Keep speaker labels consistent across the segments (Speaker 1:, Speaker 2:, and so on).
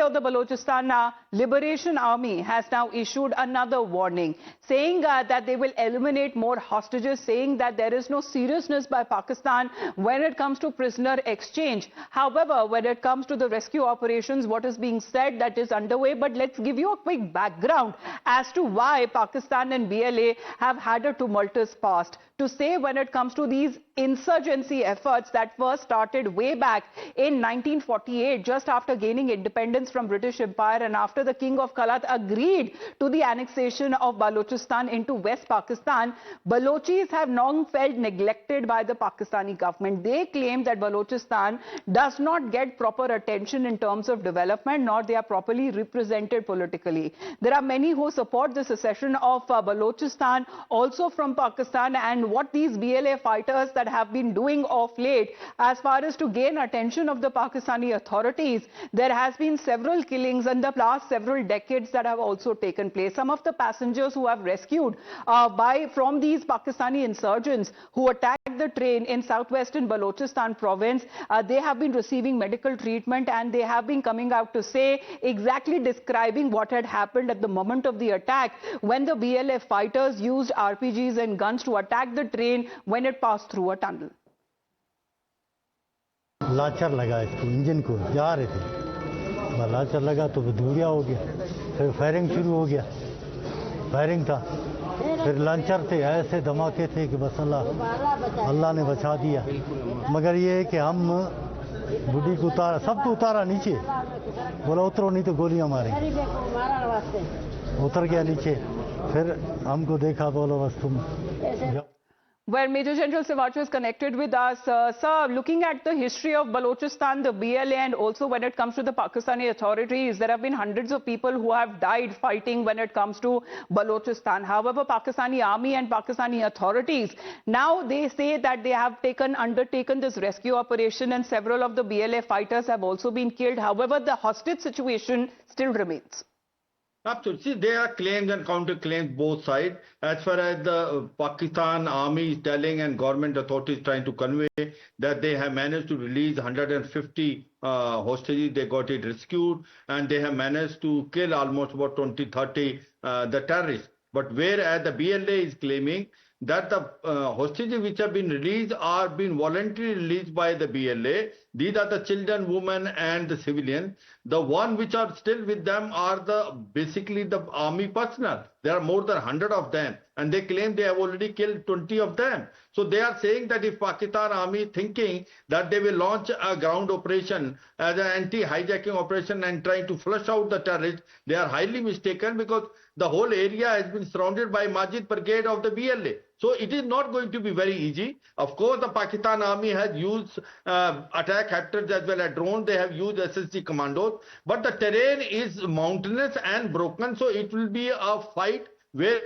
Speaker 1: of the Balochistan Liberation Army has now issued another warning, saying that they will eliminate more hostages, saying that there is no seriousness by Pakistan when it comes to prisoner exchange. However, when it comes to the rescue operations, what is being said that is underway. But let's give you a quick background as to why Pakistan and BLA have had a tumultuous past. To say when it comes to these insurgency efforts that first started way back in 1948, just after gaining independence from British Empire and after the King of Kalat agreed to the annexation of Balochistan into West Pakistan, Balochis have long felt neglected by the Pakistani government. They claim that Balochistan does not get proper attention in terms of development, nor they are properly represented politically. There are many who support the secession of Balochistan also from Pakistan, and what these BLA fighters that have been doing of late as far as to gain attention of the Pakistani authorities. There has been several killings in the last several decades that have also taken place. Some of the passengers who have rescued from these Pakistani insurgents who attacked the train in southwestern Balochistan province, they have been receiving medical treatment, and they have been coming out to say exactly describing what had happened at the moment of the attack when the BLA fighters used RPGs and guns to attack the train when it passed through a tunnel.
Speaker 2: लाचर लगा इसको engine को जा रहे थे लाचर लगा तो धूलिया हो गया फिर फायरिंग शुरू हो गया फायरिंग था फिर लांचर थे ऐसे धमाके थे कि बस अल्लाह ने बचा दिया मगर ये है कि हम बुढ़ी को उतारा सबको उतारा नीचे बोला उतरो नहीं तो गोलियां मारेंगे उतर गया नीचे फिर हमको देखा बोलो बस तुम
Speaker 1: Where Major General Siwach is connected with us. Sir, looking at the history of Balochistan, the BLA, and also when it comes to the Pakistani authorities, there have been hundreds of people who have died fighting when it comes to Balochistan. However, Pakistani army and Pakistani authorities, now they say that they have undertaken this rescue operation, and several of the BLA fighters have also been killed. However, the hostage situation still remains.
Speaker 3: Absolutely. See, there are claims and counter-claims both sides. As far as the Pakistan army is telling and government authorities trying to convey that they have managed to release 150 hostages, they got it rescued, and they have managed to kill almost about 20-30 the terrorists. But whereas the BLA is claiming that the hostages which have been released are being voluntarily released by the BLA. These are the children, women and the civilians. The ones which are still with them are basically the army personnel. There are more than 100 of them, and they claim they have already killed 20 of them. So they are saying that if Pakistan army thinking that they will launch a ground operation as an anti-hijacking operation and trying to flush out the terrorists, they are highly mistaken, because the whole area has been surrounded by Majid Brigade of the BLA. So it is not going to be very easy. Of course, the Pakistan army has used attack helicopters as well as drones. They have used SSG commandos. But the terrain is mountainous and broken. So it will be a fight where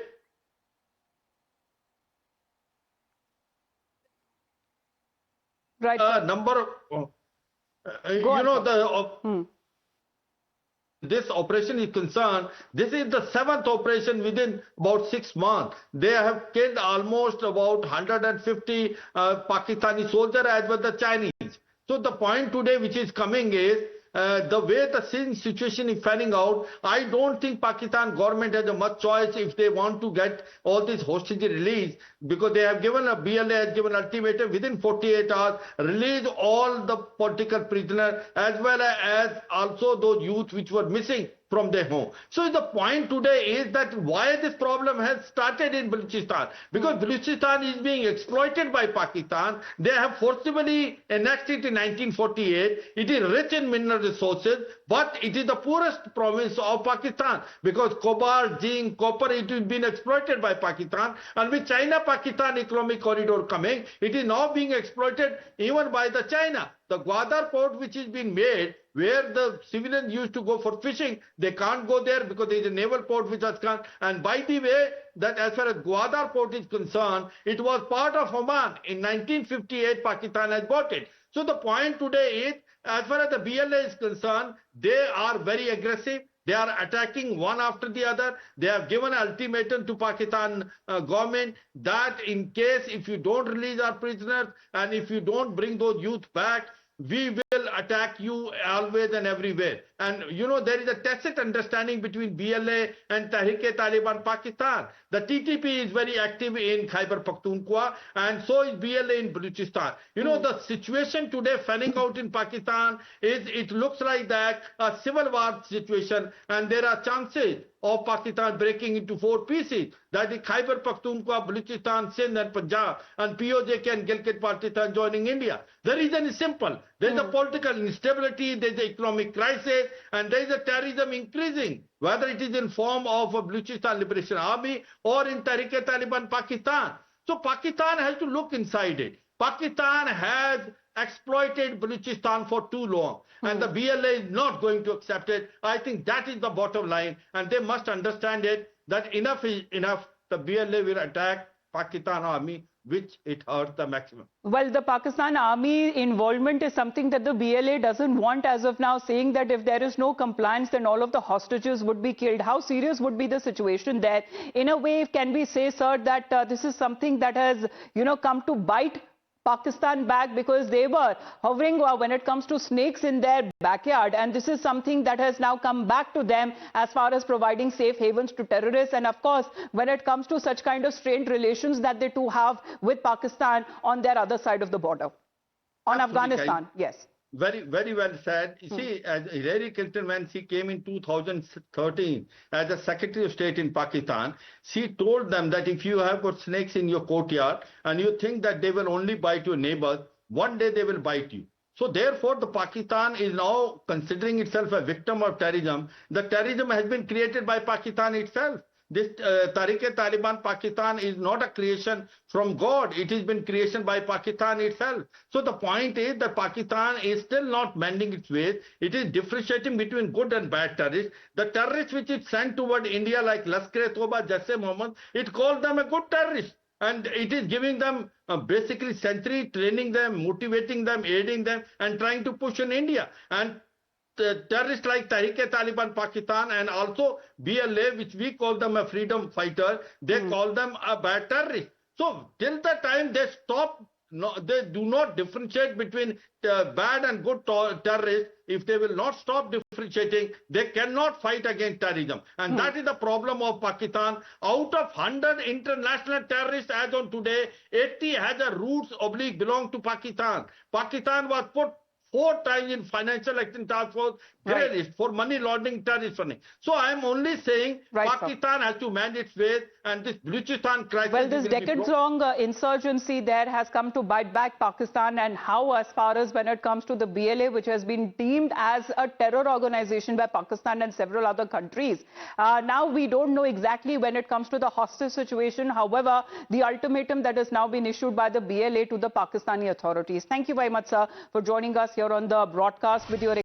Speaker 3: this operation is concerned, this is the 7th operation within about 6 months. They have killed almost about 150 Pakistani soldiers as well as the Chinese. So the point today which is coming is, the way the situation is panning out, I don't think Pakistan government has a much choice if they want to get all these hostages released, because they have given a BLA has given ultimatum within 48 hours, release all the political prisoners as well as also those youth which were missing from their home. So the point today is that why this problem has started in Balochistan, because Balochistan is being exploited by Pakistan. They have forcibly annexed it in 1948. It is rich in mineral resources, but it is the poorest province of Pakistan, because cobalt, zinc, copper, it has been exploited by Pakistan, and with China-Pakistan economic corridor coming, it is now being exploited even by the China. The Gwadar port which is being made, where the civilians used to go for fishing, they can't go there because there is a naval port which has come. And by the way, that as far as Gwadar port is concerned, it was part of Oman. In 1958, Pakistan has bought it. So the point today is, as far as the BLA is concerned, they are very aggressive. They are attacking one after the other. They have given an ultimatum to Pakistan government that in case if you don't release our prisoners and if you don't bring those youth back, we will attack you always and everywhere. And you know, there is a tacit understanding between BLA and Tehreek-e-Taliban Pakistan. The TTP is very active in Khyber Pakhtunkhwa, and so is BLA in Balochistan. You know, the situation today fanning out in Pakistan is, it looks like that a civil war situation, and there are chances of Pakistan breaking into 4 pieces. That is Khyber Pakhtunkhwa, Balochistan, Sindh and Punjab, and POJK and Gilgit-Baltistan joining India. The reason is simple. There is a political instability, there is an economic crisis, and there is a terrorism increasing, whether it is in form of a Balochistan Liberation Army or in Tehreek-e-Taliban Pakistan. So Pakistan has to look inside it. Pakistan has exploited Balochistan for too long, and the BLA is not going to accept it. I think that is the bottom line, and they must understand it, that enough is enough. The BLA will attack Pakistan army, which it hurts the maximum.
Speaker 1: Well, the Pakistan army involvement is something that the BLA doesn't want as of now, saying that if there is no compliance, then all of the hostages would be killed. How serious would be the situation there? In a way, can we say, sir, that this is something that has, you know, come to bite Pakistan back, because they were hovering when it comes to snakes in their backyard, and this is something that has now come back to them as far as providing safe havens to terrorists, and of course when it comes to such kind of strained relations that they too have with Pakistan on their other side of the border. On
Speaker 3: Absolutely.
Speaker 1: Afghanistan, yes.
Speaker 3: Very, very well said. You see, as Hillary Clinton, when she came in 2013 as a Secretary of State in Pakistan, she told them that if you have got snakes in your courtyard and you think that they will only bite your neighbors, one day they will bite you. So therefore, the Pakistan is now considering itself a victim of terrorism. The terrorism has been created by Pakistan itself. This Tehreek-e-Taliban Pakistan is not a creation from God. It has been creation by Pakistan itself. So the point is that Pakistan is still not mending its ways. It is differentiating between good and bad terrorists. The terrorists which it sent toward India, like Lashkar-e-Toba, Jaish-e-Mohammed, it called them a good terrorist. And it is giving them basically century, training them, motivating them, aiding them, and trying to push in India. And terrorists like Tehreek-e-Taliban Pakistan and also BLA, which we call them a freedom fighter, they call them a bad terrorist. So till the time they stop, they do not differentiate between bad and good terrorists. If they will not stop differentiating, they cannot fight against terrorism. And that is the problem of Pakistan. Out of 100 international terrorists as on today, 80 has a roots oblique belong to Pakistan. Pakistan was put 4 times in financial action task force, grey list for money laundering, terrorist funding. So I am only saying Pakistan has to mend its ways, and this Balochistan crisis.
Speaker 1: Well, this decades-long insurgency there has come to bite back Pakistan, and how, as far as when it comes to the BLA, which has been deemed as a terror organization by Pakistan and several other countries. Now we don't know exactly when it comes to the hostage situation. However, the ultimatum that has now been issued by the BLA to the Pakistani authorities. Thank you very much, sir, for joining us here on the broadcast with your